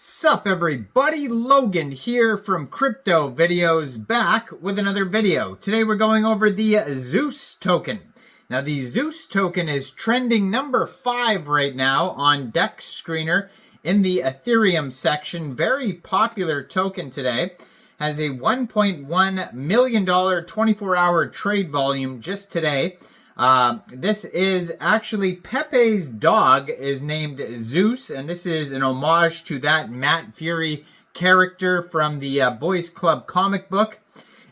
Sup everybody, Logan here from Crypto Videos, back with another video. Today we're going over the Zeus token. Now the Zeus token is trending number 5 right now on Dex Screener in the Ethereum section. Very popular token today. Has a $1.1 million 24-hour trade volume just today. This is actually Pepes' dog is named Zeus, and this is an homage to that Matt Furie character from the Boys Club comic book.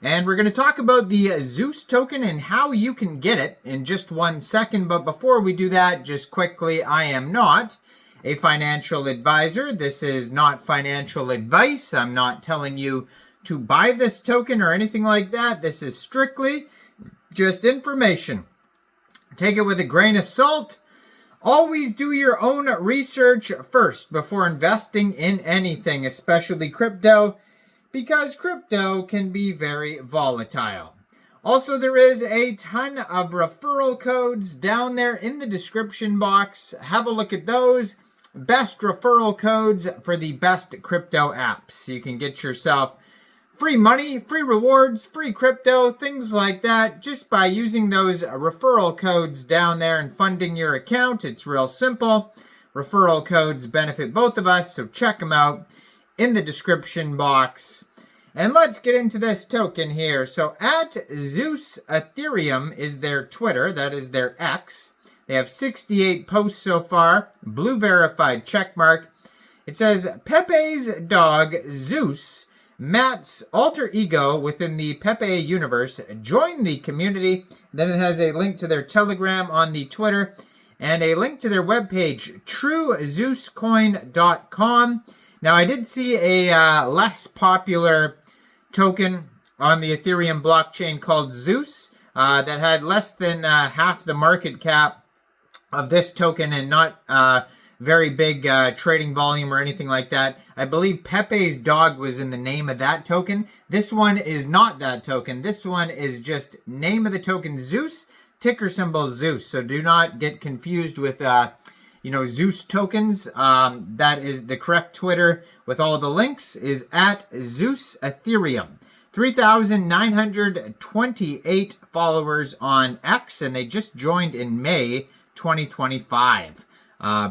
And we're going to talk about the Zeus token and how you can get it in just 1 second. But before we do that, just quickly, I am not a financial advisor. This is not financial advice. I'm not telling you to buy this token or anything like that. This is strictly just information. Take it with a grain of salt. Always do your own research first before investing in anything, especially crypto, because crypto can be very volatile. Also, there is a ton of referral codes down there in the description box. Have a look at those. Best referral codes for the best crypto apps. You can get yourself free money, free rewards, free crypto, things like that, just by using those referral codes down there and funding your account. It's real simple. Referral codes benefit both of us, so check them out in the description box. And let's get into this token here. So at Zeus Ethereum is their Twitter, that is their X. They have 68 posts so far, blue verified checkmark. It says, Pepes' dog, Zeus, Matt's alter ego within the Pepe universe, join the community. Then it has a link to their Telegram on the Twitter and a link to their webpage, truezeuscoin.com. Now, I did see a less popular token on the Ethereum blockchain called Zeus that had less than half the market cap of this token and not very big trading volume or anything like that. I believe Pepes' dog was in the name of that token. This one is not that token. This one is just name of the token Zeus, ticker symbol Zeus. So do not get confused with, Zeus tokens. That is the correct Twitter with all the links is at Zeus Ethereum. 3,928 followers on X, and they just joined in May 2025.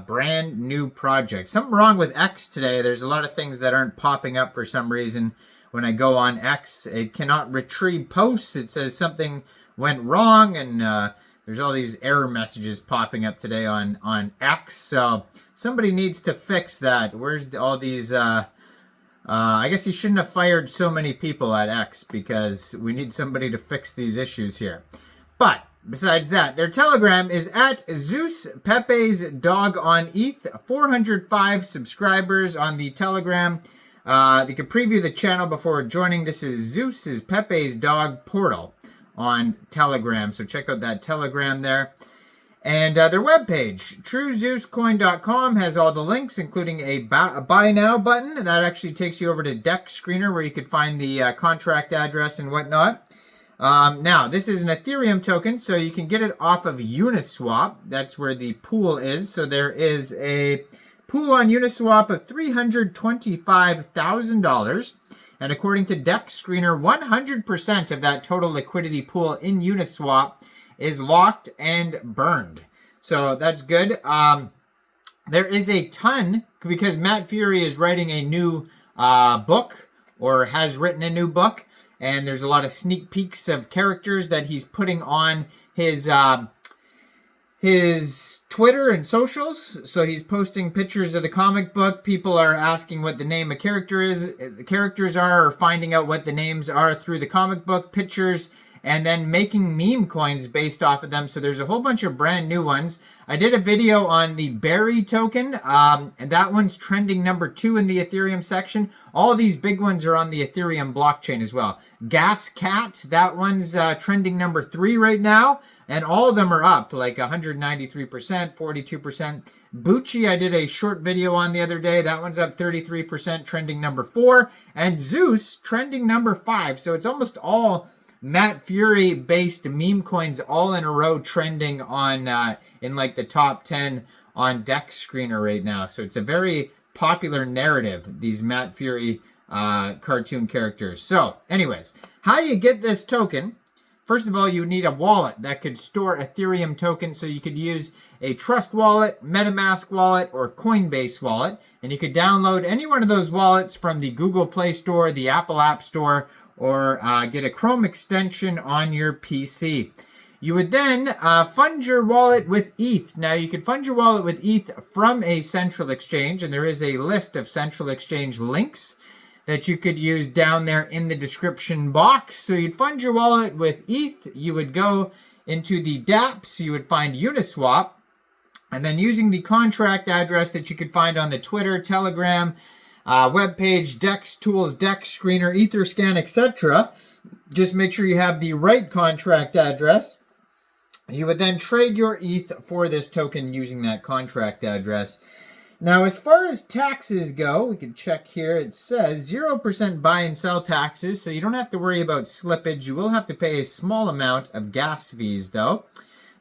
Brand new project. Something wrong with X today. There's a lot of things that aren't popping up for some reason. When I go on X, it cannot retrieve posts. It says something went wrong, and there's all these error messages popping up today on X. So somebody needs to fix that. Where's all these? I guess you shouldn't have fired so many people at X, because we need somebody to fix these issues here. But besides that, their Telegram is at Zeus Pepes Dog on ETH. 405 subscribers on the Telegram. You can preview the channel before joining. This is Zeus's Pepes Dog portal on Telegram. So check out that Telegram there. And their webpage, truezeuscoin.com, has all the links, including a buy now button. That actually takes you over to Dex Screener, where you could find the contract address and whatnot. Now, this is an Ethereum token, so you can get it off of Uniswap. That's where the pool is. So there is a pool on Uniswap of $325,000. And according to Dex Screener, 100% of that total liquidity pool in Uniswap is locked and burned. So that's good. There is a ton, because Matt Furie is writing a new book, or has written a new book. And there's a lot of sneak peeks of characters that he's putting on his Twitter and socials. So he's posting pictures of the comic book. People are asking what the name of the characters are, or finding out what the names are through the comic book pictures, and then making meme coins based off of them. So there's a whole bunch of brand new ones. I did a video on the Berry token, and that one's trending number 2 in the Ethereum section. All of these big ones are on the Ethereum blockchain as well. Gas Cat, that one's trending number 3 right now, and all of them are up like 193%, 42%. Bucci, I did a short video on the other day. That one's up 33%, trending number 4. And Zeus, trending number 5. So it's almost all Matt Furie based meme coins all in a row trending on in like the top 10 on Dex Screener right now. So it's a very popular narrative, these Matt Furie cartoon characters. So, anyways, how you get this token? First of all, you need a wallet that could store Ethereum tokens, so you could use a Trust wallet, MetaMask wallet, or Coinbase wallet. And you could download any one of those wallets from the Google Play Store, the Apple App Store, or get a Chrome extension on your PC. You would then fund your wallet with ETH. Now, you can fund your wallet with ETH from a central exchange, and there is a list of central exchange links that you could use down there in the description box. So you'd fund your wallet with ETH. You would go into the dApps. You would find Uniswap. And then using the contract address that you could find on the Twitter, Telegram, webpage, DEX Tools, DEX Screener, Etherscan, etc. Just make sure you have the right contract address. You would then trade your ETH for this token using that contract address. Now, as far as taxes go, we can check here. It says 0% buy and sell taxes, so you don't have to worry about slippage. You will have to pay a small amount of gas fees, though.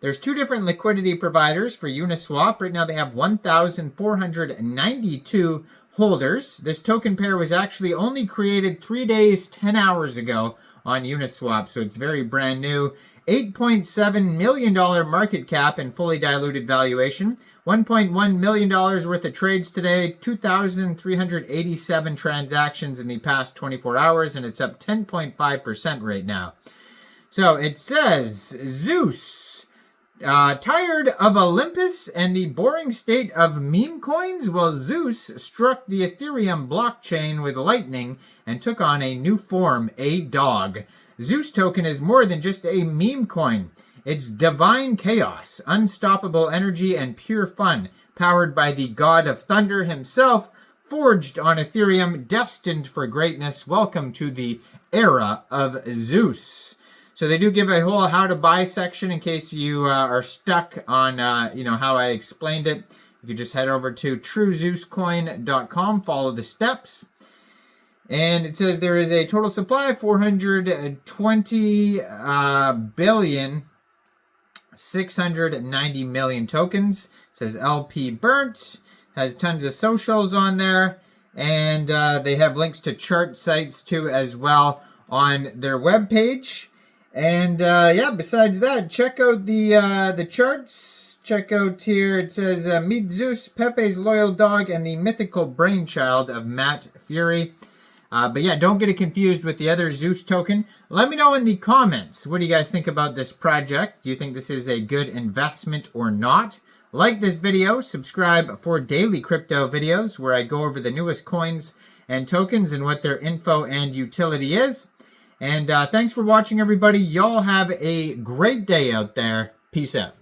There's two different liquidity providers for Uniswap. Right now, they have 1,492 holders. This token pair was actually only created 3 days, 10 hours ago on Uniswap, so it's very brand new. $8.7 million market cap and fully diluted valuation. $1.1 million worth of trades today, 2,387 transactions in the past 24 hours, and it's up 10.5% right now. So it says, Zeus, tired of Olympus and the boring state of meme coins? Well, Zeus struck the Ethereum blockchain with lightning and took on a new form, a dog. Zeus token is more than just a meme coin. It's divine chaos, unstoppable energy, and pure fun, powered by the god of thunder himself, forged on Ethereum, destined for greatness. Welcome to the era of Zeus. So they do give a whole how to buy section in case you are stuck on how I explained it. You can just head over to truezeuscoin.com, follow the steps. And it says there is a total supply of 420 billion 690 million tokens. It says LP burnt, has tons of socials on there, and they have links to chart sites too as well on their webpage. And besides that, check out the charts. Check out here, it says meet Zeus, Pepes' loyal dog, and the mythical brainchild of Matt Furie. But yeah, don't get it confused with the other Zeus token. Let me know in the comments, what do you guys think about this project? Do you think this is a good investment or not? Like this video, subscribe for daily crypto videos where I go over the newest coins and tokens and what their info and utility is. And thanks for watching, everybody. Y'all have a great day out there. Peace out.